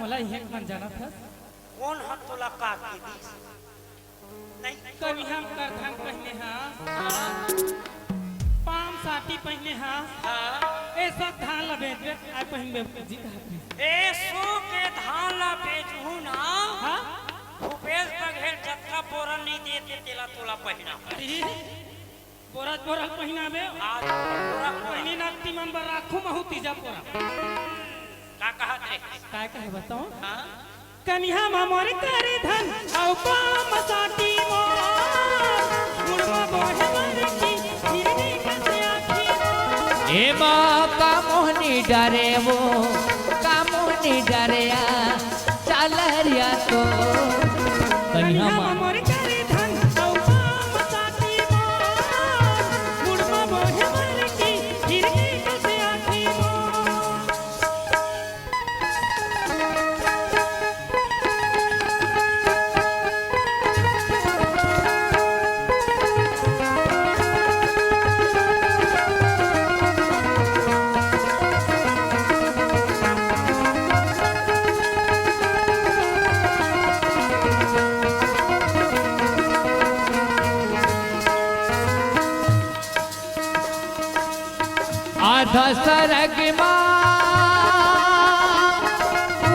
मोला यह मन जाना था कौन हम तोला का की दी नहीं कभी हम करथन पहने हां पाम साटी पहने हां हां ए सब धान ला बेच आ पहन जी का ए सो के धान ला बेचहू ना हां भूपेश बघेल जत्था बोरा नहीं देते तेला तोला पहना बोरा बोरा पहनाबे आज बोरा पहनी ना तीमन बर राखू महू तीजा बोरा का कहत रे काय कहे बताओ हां कन्या मोर करे धन औ पाम साटी मोर मुड़वा बोहे मर की हिरनी कसे आखी ए का मोहनी डरे वो का मोहनी डरिया चल रिया तो कन्या मोर करे धन औ पाम साटी मोर मुड़वा बोहे मर की हिरनी कसे आखी आधा सरग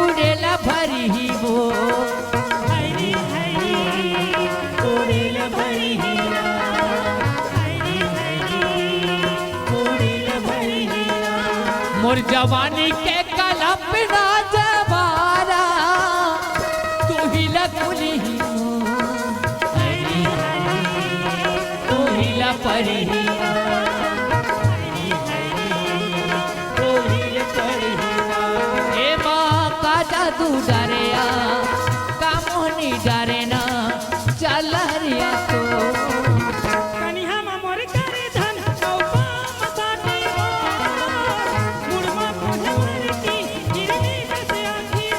उड़ेला भरी ही वो हरी हरी उड़ेला भरी हीरा हरी हरी उड़ेला भरी हीरा मोर जवानी के कलपना जवारा तू ही लकुली ही हरी हरी तू ही लपरी ही तू डरिया का मोहनी डरे ना चल रिया तो कन्या मोर करे धन औ पाम साटी मोर मुड़वा बोहे मर की हिरनी कसे आखी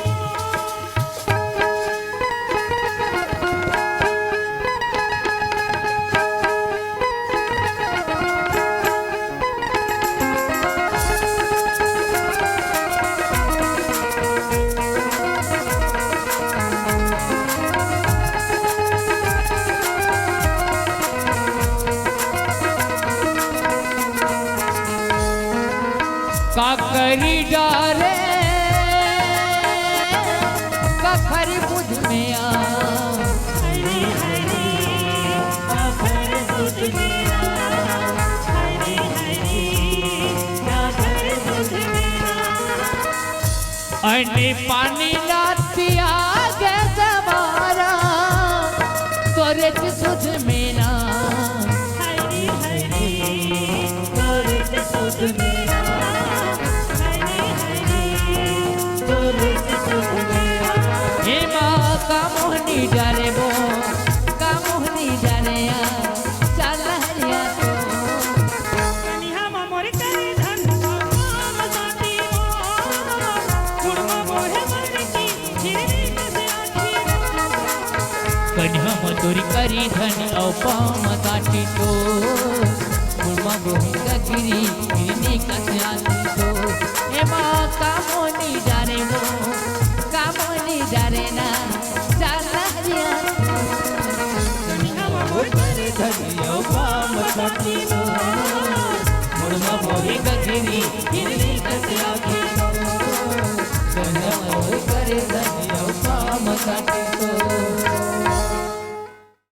काकरी डारे कखरी बुझ में आ हरी हरी काखर दूध मेरा हरी हरी काखर दूध मेरा अने पानी लातिया गे जमारा तोरे सुध में ना हरी हरी तोरे दूध मेरा का मोहनी डरे वो का मोहनी डरिया चल रिया तो कन्या मोर करे धन पाम साटी मोर मुड़वा बोहे मर की हिरनी कसे आखी कन्या मधुरी करी धन औ पाम काटी तो मुड़मा बोही गगिरी हिरनी कस्याती तो ए का मोहनी डरे वो का मोहनी डरे ना धनिया पाम साटी मुड़मा बोही गगिरी हिरनी कस्याती तो करे धनिया पाम काटी तो